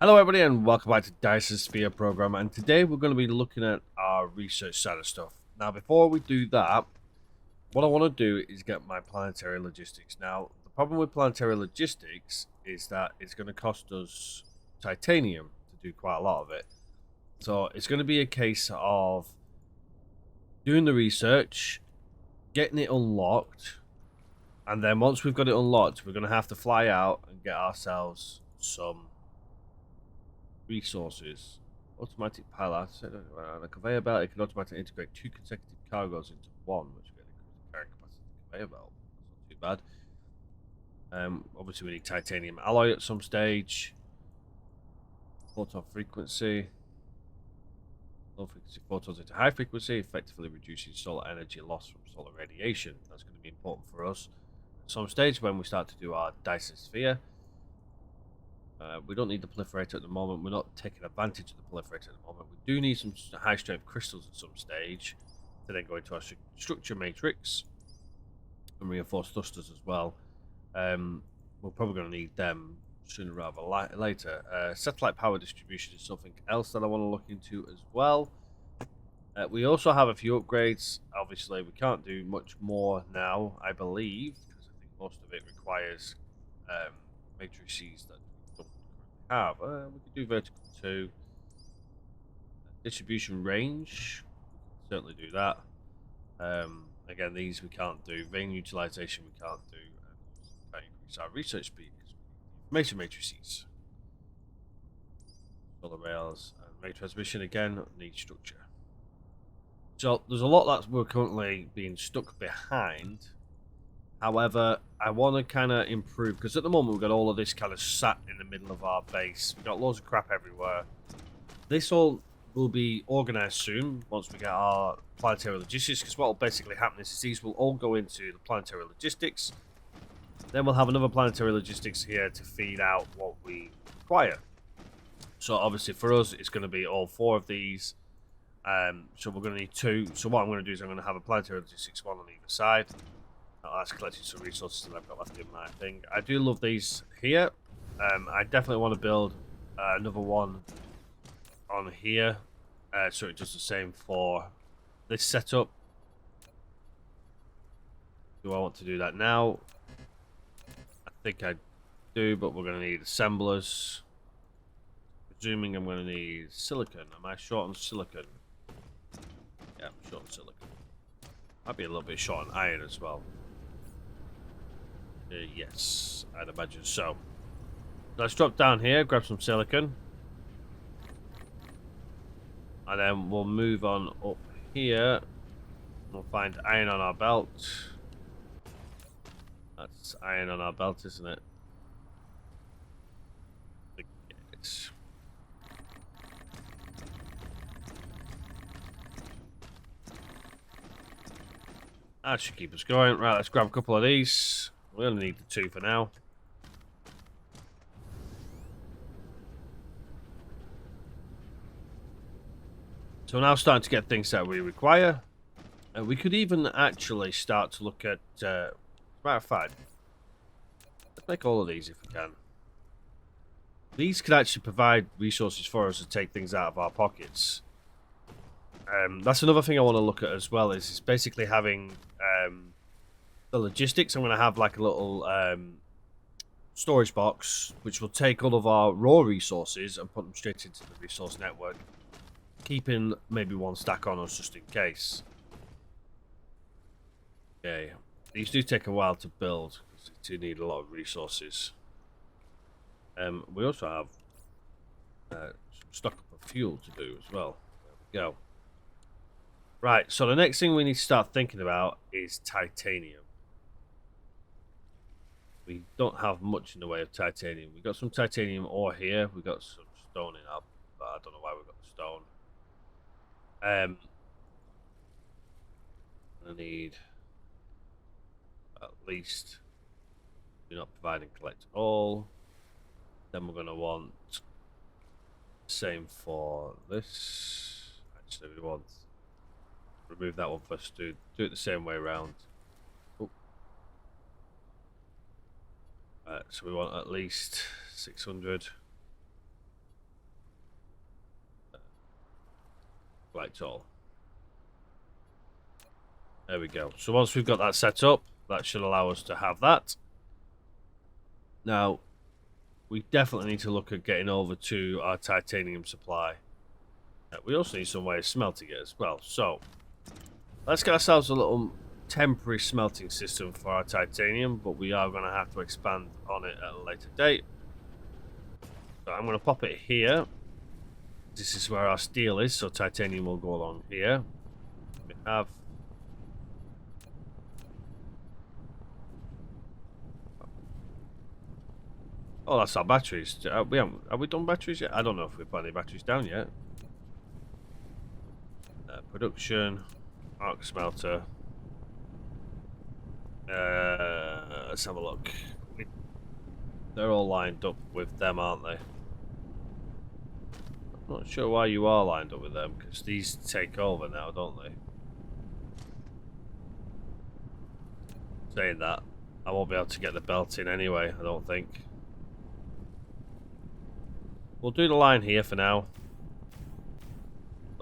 Hello everybody and welcome back to Dyson Sphere program, and today we're going to be looking at our research side of stuff. Now before we do that, what I want to do is get my planetary logistics. Now the problem with planetary logistics is that it's going to cost us titanium to do quite a lot of it. So it's going to be a case of doing the research, getting it unlocked, and then once we've got it unlocked, we're going to have to fly out and get ourselves some resources. Automatic pallet. On a conveyor belt, it can automatically integrate 2 consecutive cargoes into one, which will increase the carrying capacity of the conveyor belt. That's not too bad. Obviously, we need titanium alloy at some stage. Photon frequency. Low frequency photons into high frequency, effectively reducing solar energy loss from solar radiation. That's going to be important for us at some stage when we start to do our Dyson sphere. We don't need the proliferator at the moment. We're not taking advantage of the proliferator at the moment. We do need some high strength crystals at some stage to then go into our structure matrix and reinforced thrusters as well. We're probably going to need them sooner rather later. Satellite power distribution is something else that I want to look into as well. We also have a few upgrades. Obviously, we can't do much more now, I believe, because I think most of it requires matrices that have. We could do vertical 2. Distribution range, certainly do that. Again, these we can't do. Vein utilization we can't do. And increase our research speed because information matrices. Solar rails and ray transmission again need structure. So there's a lot that we're currently being stuck behind. However, I want to kind of improve, because at the moment we've got all of this kind of sat in the middle of our base. We've got loads of crap everywhere. This all will be organized soon once we get our planetary logistics, because what will basically happen is these will all go into the planetary logistics. Then we'll have another planetary logistics here to feed out what we require. So obviously for us, it's going to be all 4 of these. So we're going to need 2. So what I'm going to do is I'm going to have a planetary logistics one on either side. That's collecting some resources that I've got left in my thing. I do love these here. I definitely want to build another one on here, so it does the same for this setup. Do I want to do that now? I think I do, but we're going to need assemblers. Presuming I'm going to need silicon. Am I short on silicon? Yeah, I'm short on silicon. Might be a little bit short on iron as well. Yes, I'd imagine so. Let's drop down here, grab some silicon. And then we'll move on up here. We'll find iron on our belt. That's iron on our belt, isn't it? It's... That should keep us going. Right, let's grab a couple of these. We only need the 2 for now. So we're now starting to get things that we require. We could even actually start to look at... as a matter of fact, let's make all of these if we can. These could actually provide resources for us to take things out of our pockets. That's another thing I want to look at as well, is basically having the logistics. I'm going to have like a little storage box which will take all of our raw resources and put them straight into the resource network, keeping maybe 1 stack on us just in case. Okay, these do take a while to build because they do need a lot of resources. We also have some stock up of fuel to do as well. There we go. Right, so the next thing we need to start thinking about is titanium. We don't have much in the way of titanium. We've got some titanium ore here. We've got some stone in up, but I don't know why we've got the stone. I need at least do not provide and collect all. Then we're going to want the same for this. Actually, we want remove that one first. Do it the same way around. Oh. So we want at least 600. quite tall. There we go. So once we've got that set up, that should allow us to have that. Now, we definitely need to look at getting over to our titanium supply. We also need some way of smelting it as well. So, let's get ourselves a little temporary smelting system for our titanium, but we are going to have to expand on it at a later date. So I'm going to pop it here. This is where our steel is, so titanium will go along here. We have... Oh, that's our batteries. Have we done batteries yet? I don't know if we've put any batteries down yet. Production, arc smelter. Let's have a look. They're all lined up with them, aren't they? I'm not sure why you are lined up with them, because these take over now, don't they? Saying that, I won't be able to get the belt in anyway, I don't think. We'll do the line here for now.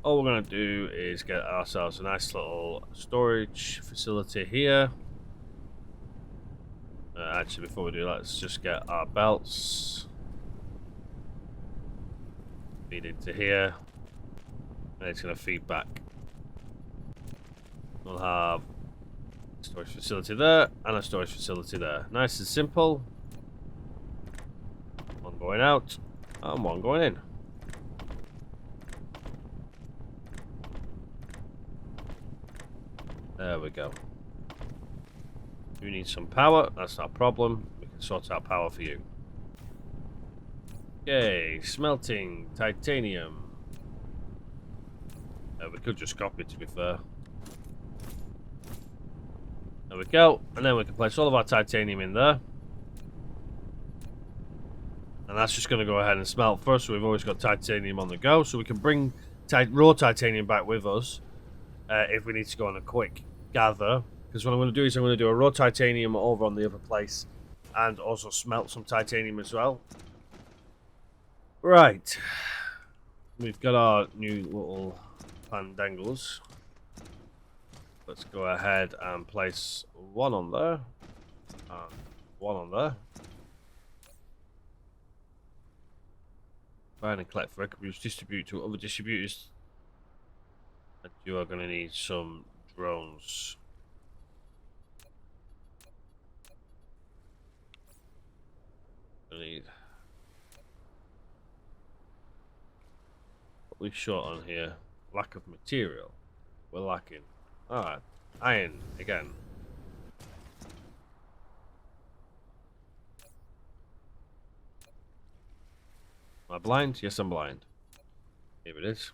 All we're going to do is get ourselves a nice little storage facility here. Actually, before we do that, let's just get our belts. Feed into here. And it's going to feed back. We'll have a storage facility there and a storage facility there. Nice and simple. One going out and one going in. There we go. You need some power, that's not a problem. We can sort out power for you. Okay, smelting titanium. We could just copy it, to be fair. There we go, and then we can place all of our titanium in there. And that's just going to go ahead and smelt first, so we've always got titanium on the go, so we can bring raw titanium back with us if we need to go on a quick gather. Because what I'm going to do is I'm going to do a raw titanium over on the other place and also smelt some titanium as well. Right. We've got our new little pandangles. Let's go ahead and place one on there and one on there. Find and collect for recognize, distribute to other distributors. And you are going to need some drones. Need what we short on here. Lack of material. We're lacking. Alright. Iron again. Am I blind? Yes, I'm blind. Here it is.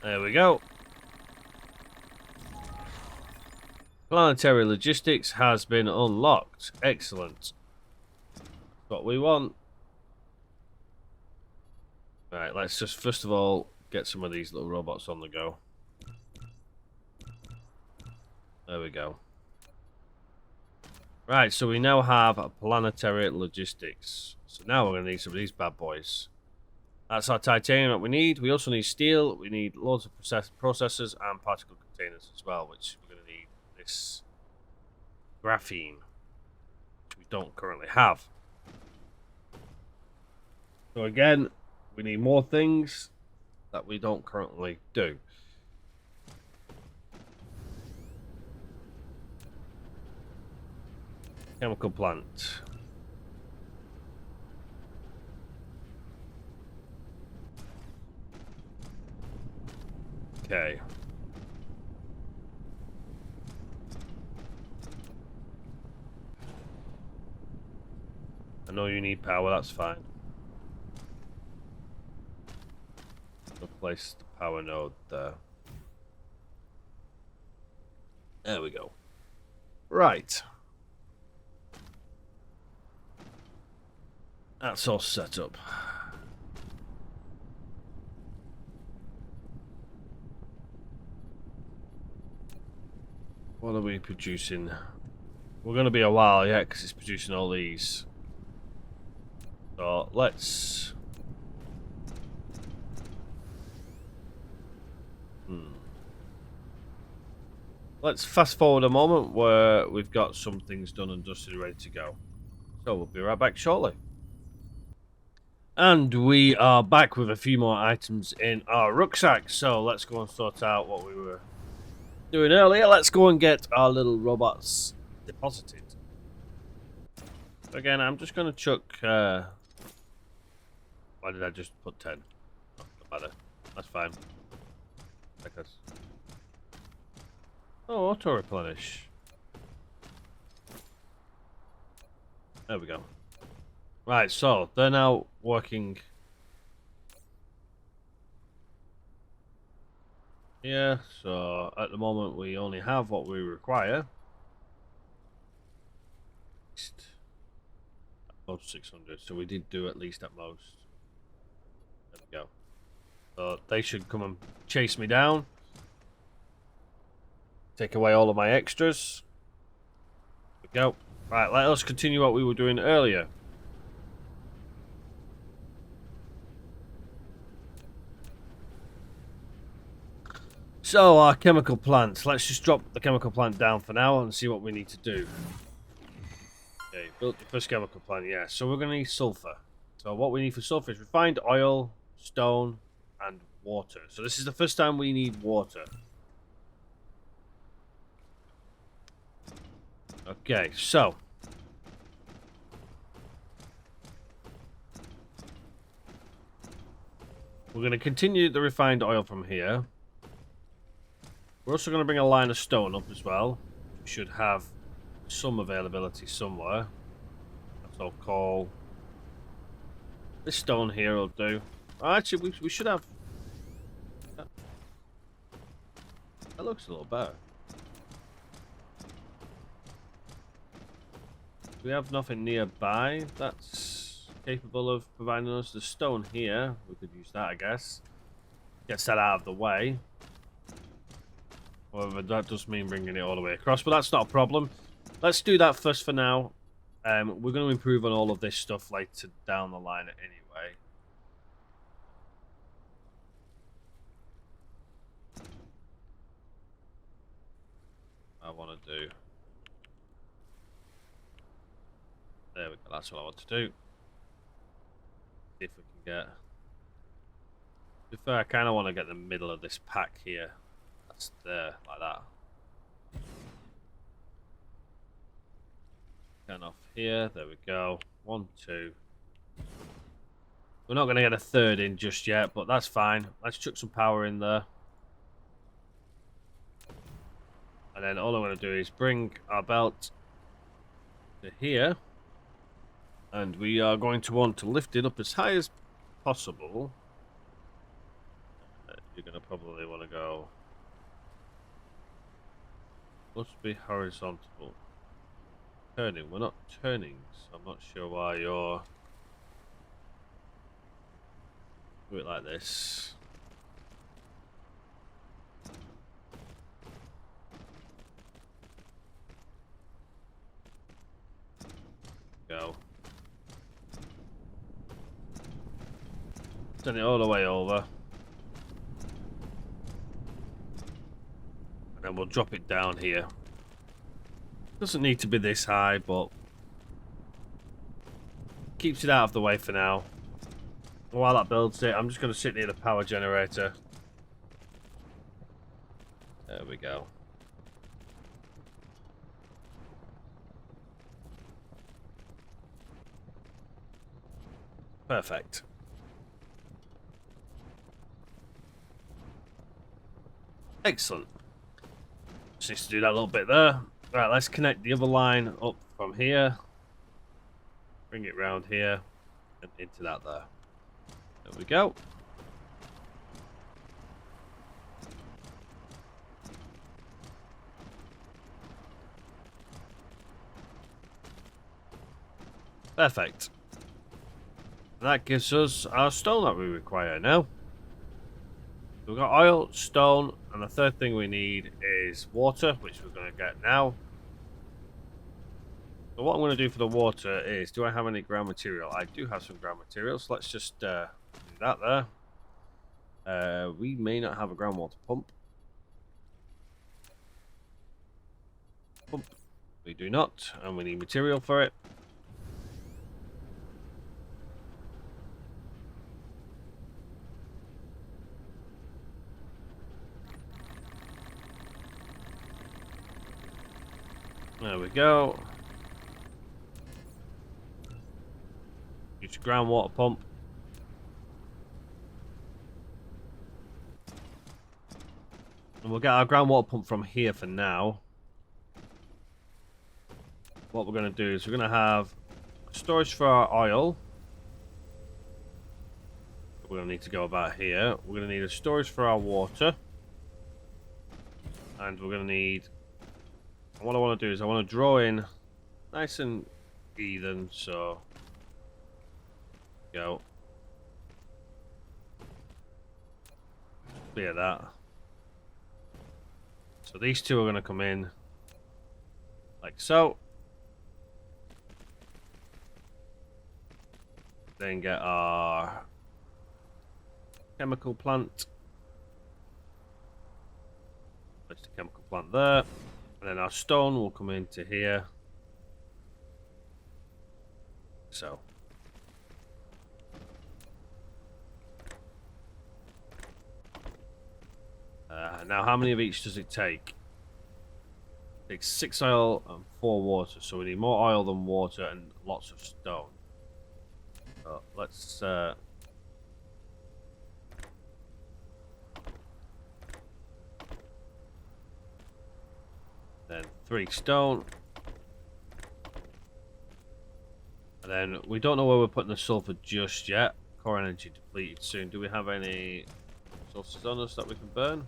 There we go. Planetary logistics has been unlocked. Excellent. What we want. Right, let's just first of all get some of these little robots on the go. There we go. Right, so we now have a planetary logistics. So now we're going to need some of these bad boys. That's our titanium that we need. We also need steel. We need loads of processors and particle containers as well, which we're going to need this graphene, which we don't currently have. So again, we need more things that we don't currently do. Chemical plant. Okay. I know you need power, that's fine. Place the power node there. There we go. Right. That's all set up. What are we producing? We're going to be a while yet because it's producing all these. So let's... Let's fast forward a moment where we've got some things done and dusted ready to go. So we'll be right back shortly. And we are back with a few more items in our rucksack. So let's go and sort out what we were doing earlier. Let's go and get our little robots deposited. Again, I'm just going to chuck... Why did I just put 10? Oh, no matter. That's fine. Because... Oh, auto replenish. There we go. Right, so they're now working. Yeah, so at the moment we only have what we require. Most 600, so we did do at least at most. There we go. So they should come and chase me down. Take away all of my extras. There we go. Right, let us continue what we were doing earlier. So, our chemical plant. Let's just drop the chemical plant down for now and see what we need to do. Okay, built the first chemical plant, yeah. So we're going to need sulfur. So what we need for sulfur is refined oil, stone, and water. So this is the first time we need water. Okay, so... we're going to continue the refined oil from here. We're also going to bring a line of stone up as well. We should have some availability somewhere. That's all coal. This stone here will do. Oh, actually, we should have... That looks a little better. We have nothing nearby that's capable of providing us the stone here. We could use that, I guess. Gets that out of the way. However, that does mean bringing it all the way across, but that's not a problem. Let's do that first for now. We're going to improve on all of this stuff later down the line anyway. I want to do... There we go, that's what I want to do. See if we can get... To be fair, I kind of want to get the middle of this pack here. That's there, like that. Turn off here, there we go. 1, 2. We're not going to get a third in just yet, but that's fine. Let's chuck some power in there. And then all I'm going to do is bring our belt to here. And we are going to want to lift it up as high as possible. You're going to probably want to go... Must be horizontal. Turning. We're not turning, so I'm not sure why you're... Do it like this. Go. Turn it all the way over. And then we'll drop it down here. Doesn't need to be this high, but keeps it out of the way for now. While that builds it, I'm just going to sit near the power generator. There we go. Perfect. Excellent. Just needs to do that little bit there. Right, let's connect the other line up from here. Bring it round here and into that there. There we go. Perfect. That gives us our stone that we require now. we've got oil, stone, and the third thing we need is water, which we're going to get now. So what I'm going to do for the water is, do I have any ground material? I do have some ground material, so let's just do that there. We may not have a groundwater pump. We do not, and we need material for it. There we go. Use your groundwater pump. And we'll get our groundwater pump from here for now. What we're going to do is we're going to have storage for our oil. We're going to need to go about here. We're going to need a storage for our water. And we're going to need... What I want to do is I want to draw in nice and even, so... Go. Clear that. So these two are going to come in like so. Then get our chemical plant. Place the chemical plant there. And then our stone will come into here. So. Now, how many of each does it take? It takes 6 oil and 4 water. So we need more oil than water and lots of stone. So let's... Then 3 stone. And then we don't know where we're putting the sulfur just yet. Core energy depleted soon. Do we have any sources on us that we can burn?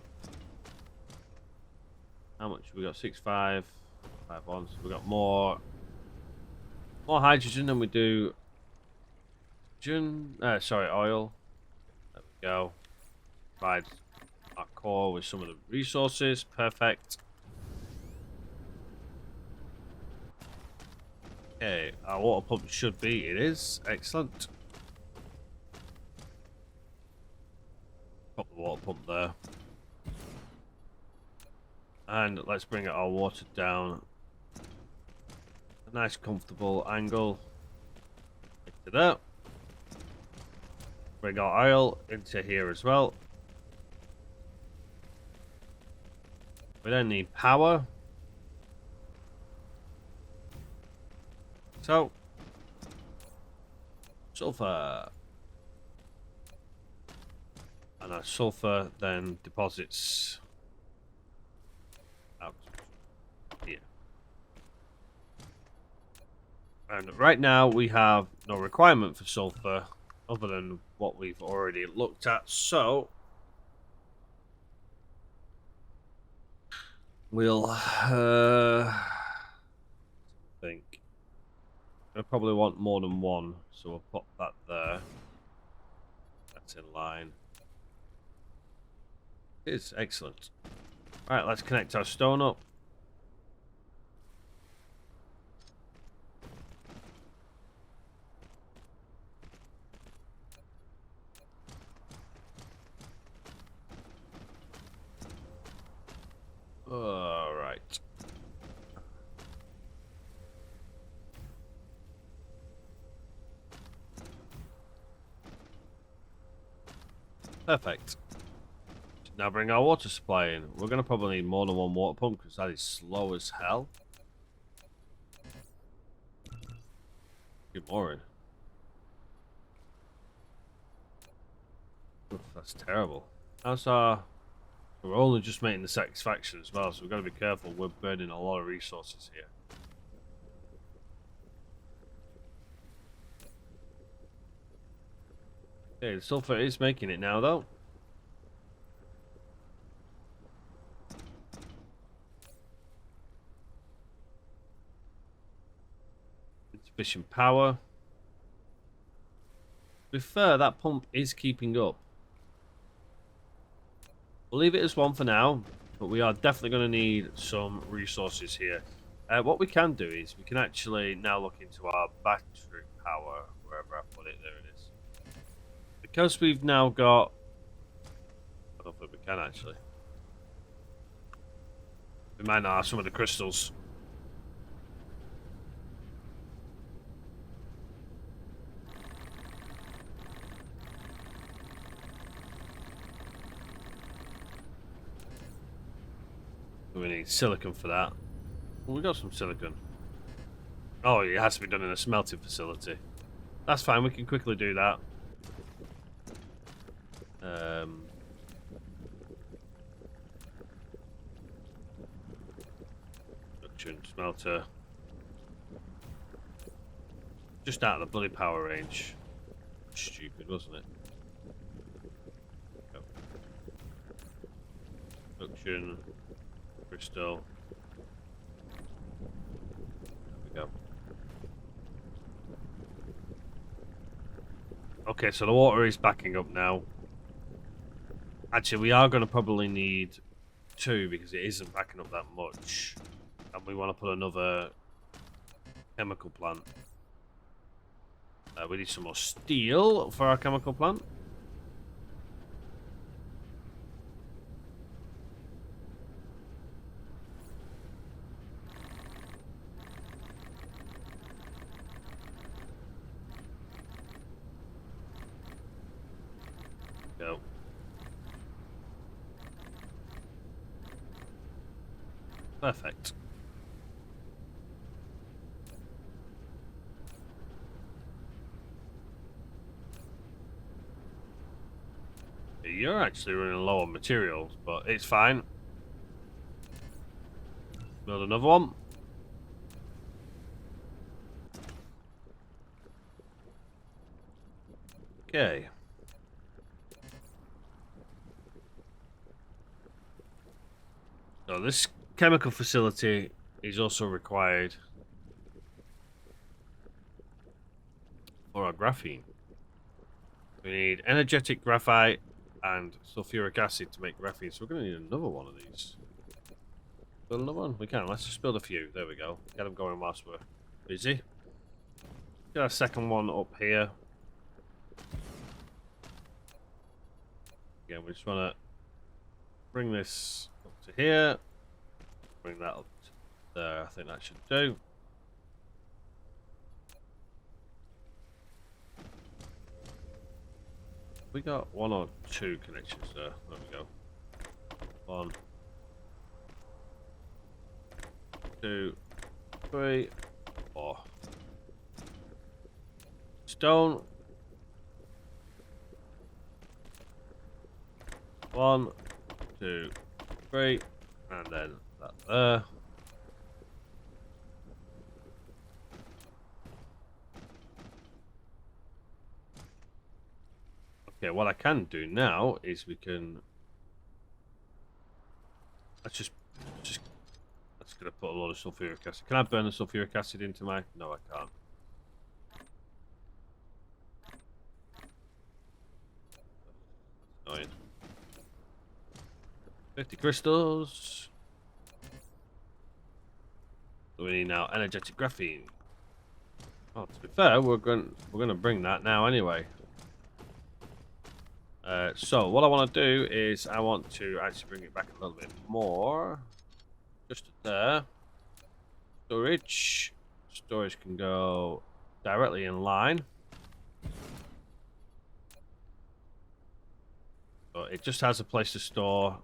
How much? We got 6, 5, 5 on. So we got more hydrogen than we do oil. There we go. Provide our core with some of the resources. Perfect. Okay, our water pump should be. It is excellent. Pop the water pump there. And let's bring our water down. A nice comfortable angle. Into that. Bring our oil into here as well. We then need power. So, sulfur. And our sulfur then deposits out here. And right now we have no requirement for sulfur other than what we've already looked at. So, we'll think. I probably want more than one, so we'll pop that there. That's in line. It is excellent. Alright, let's connect our stone up. Alright. Perfect. Now bring our water supply in. We're going to probably need more than one water pump because that is slow as hell. Get more in. Oof, that's terrible. That's our... We're only just making the satisfaction as well, so we've got to be careful. We're burning a lot of resources here. Okay, the sulfur is making it now, though. Insufficient power. To be fair, that pump is keeping up. We'll leave it as one for now, but we are definitely going to need some resources here. What we can do is we can actually now look into our battery power, wherever I put it. There it is. Because we've now got... I don't think we can actually. We might not have some of the crystals. We need silicon for that. Well, we got some silicon. Oh, it has to be done in a smelting facility. That's fine, we can quickly do that. Production smelter. Just out of the bloody power range. Stupid, wasn't it? Go. Production. Crystal. There we go. Okay, so the water is backing up now. Actually, we are going to probably need 2 because it isn't backing up that much. And we want to put another chemical plant. We need some more steel for our chemical plant. Go. Perfect. You're actually running low on materials, but it's fine. Build another one. Okay. So this chemical facility is also required for our graphene. We need energetic graphite and sulfuric acid to make graphene, so we're going to need another one of these. Build another one? We can. Let's just build a few. There we go. Get them going whilst we're busy. Get our second one up here. Again, we just want to bring this up to here. Bring that up to there. I think that should do. We got 1 or 2 connections there. There we go. 1, 2, 3, 4. Stone. 1, 2, 3, and then that there. Okay, what I can do now is we can. Let's gonna put a lot of sulfuric acid. Can I burn the sulfuric acid into my? No, I can't. Annoying. 50 crystals. So we need now energetic graphene. Oh, to be fair, we're gonna bring that now anyway. So what I want to do is I want to actually bring it back a little bit more. Just there. Storage. Storage can go directly in line. So it just has a place to store.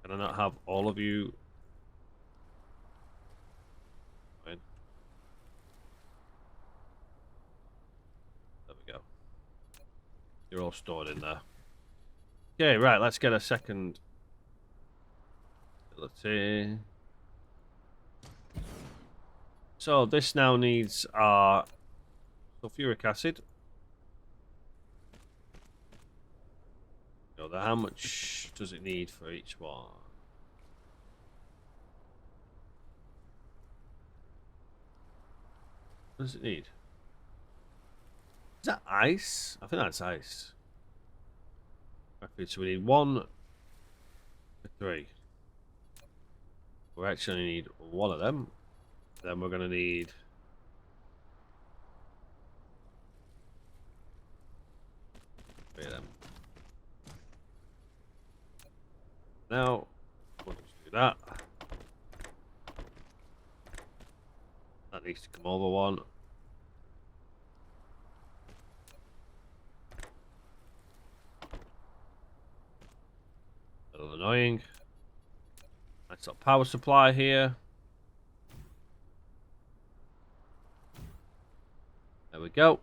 Can I not have all of you? Fine. There we go. You're all stored in there. Okay, right, let's get a second. Let's see. So this now needs our sulfuric acid. So how much does it need for each one? What does it need? Is that ice? I think that's ice. So we need 1 for 3. We actually need 1 of them. Then we're going to need 3 of them. Now, we'll just do that. That needs to come over 1. A little annoying. Nice little power supply here. There we go.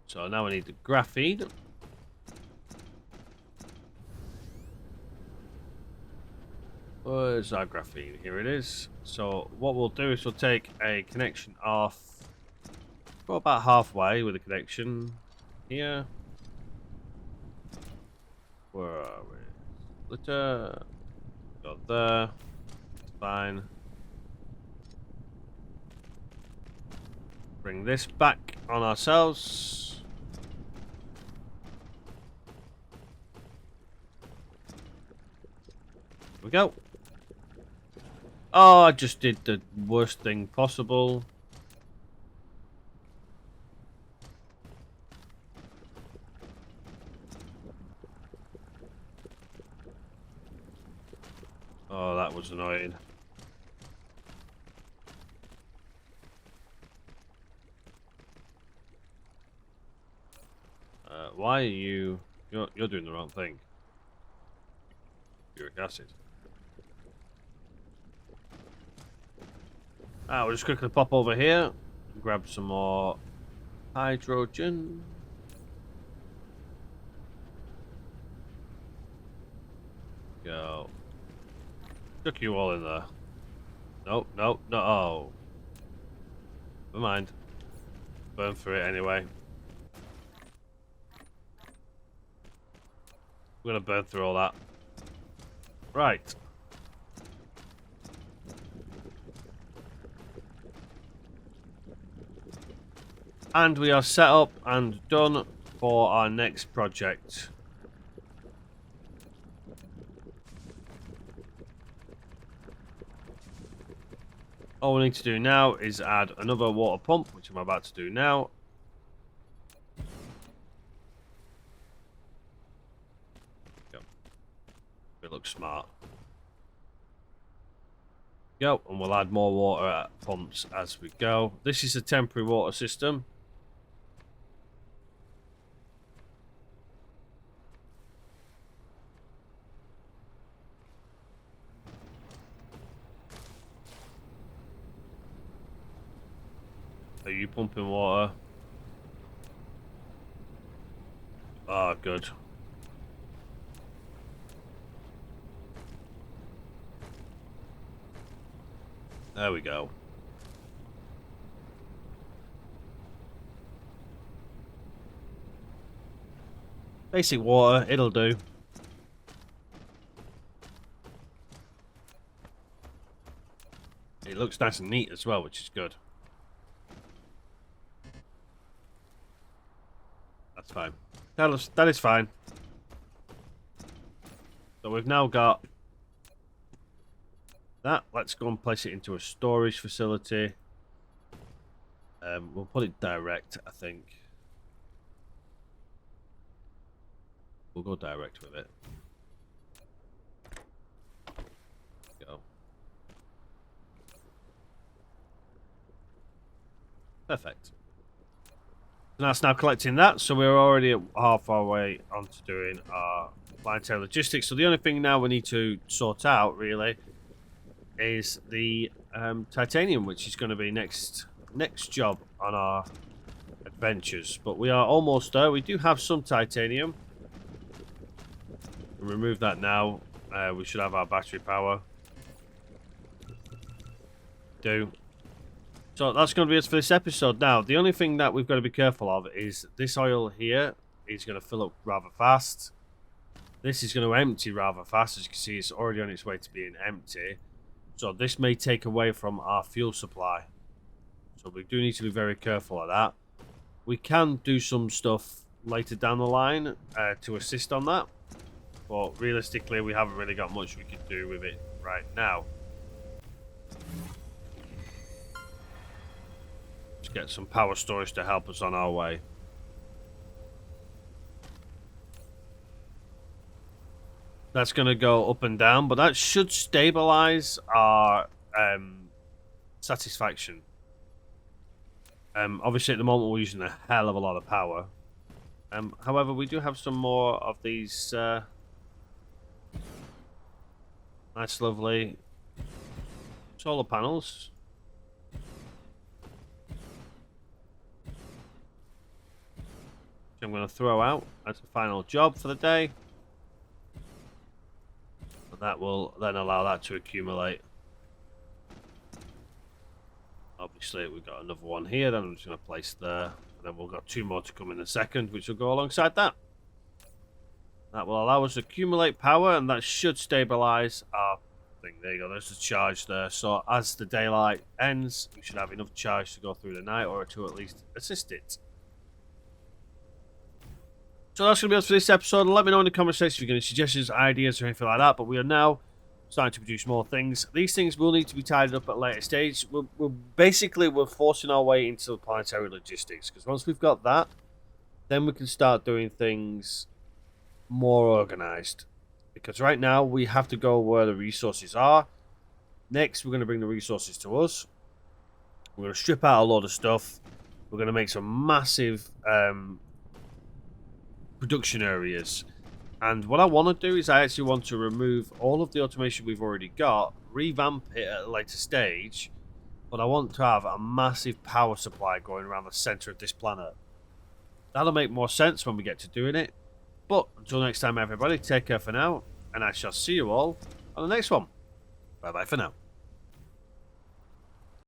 So now we need the graphene. Where's our graphene? Here it is. So what we'll do is we'll take a connection off. Go about halfway with a connection here. Where are we? Splitter. Go there. It's fine. Bring this back on ourselves. Here we go. Oh, I just did the worst thing possible. Oh, that was annoying. Why are you... You're doing the wrong thing. Uric acid. We'll just quickly pop over here. Grab some more hydrogen. Go. Chuck you all in there. Nope, nope, no. Oh. Never mind. Burn through it anyway. We're gonna burn through all that. Right. And we are set up and done for our next project. All we need to do now is add another water pump, which I'm about to do now. Go. It looks smart. Go, and we'll add more water pumps as we go. This is a temporary water system. Are you pumping water? Ah, good. There we go. Basic water, it'll do. It looks nice and neat as well, which is good. That's fine. That is fine. So we've now got that. Let's go and place it into a storage facility. We'll put it direct, I think. We'll go direct with it. Go. Perfect. And that's now collecting that, so we're already half our way onto doing our clientele logistics. So the only thing now we need to sort out, really, is the titanium, which is going to be next job on our adventures. But we are almost there. We do have some titanium. We'll remove that now. We should have our battery power. So that's going to be it for this episode. Now, the only thing that we've got to be careful of is this oil here is going to fill up rather fast. This is going to empty rather fast. As you can see, it's already on its way to being empty. So this may take away from our fuel supply. So we do need to be very careful of that. We can do some stuff later down the line to assist on that. But realistically, we haven't really got much we can do with it right now. Let's get some power storage to help us on our way. That's going to go up and down, but that should stabilize our satisfaction. Obviously, at the moment, we're using a hell of a lot of power. However, we do have some more of these nice, lovely solar panels. Which I'm going to throw out as a final job for the day. And that will then allow that to accumulate. Obviously, we've got another one here that I'm just going to place there. And then we've got 2 more to come in a second, which will go alongside that. That will allow us to accumulate power, and that should stabilize our thing. There you go, there's the charge there. So as the daylight ends, we should have enough charge to go through the night, or to at least assist it. So that's going to be it for this episode. Let me know in the comment section if you've got any suggestions, ideas, or anything like that. But we are now starting to produce more things. These things will need to be tidied up at a later stage. We're forcing our way into the planetary logistics, because once we've got that, then we can start doing things more organized. Because right now we have to go where the resources are. Next, we're going to bring the resources to us. We're going to strip out a lot of stuff. We're going to make some massive production areas. And what I want to do is I actually want to remove all of the automation we've already got, revamp it at a later stage, but I want to have a massive power supply going around the center of this planet. That'll make more sense when we get to doing it. But until next time, everybody, take care for now, and I shall see you all on the next one. Bye bye for now.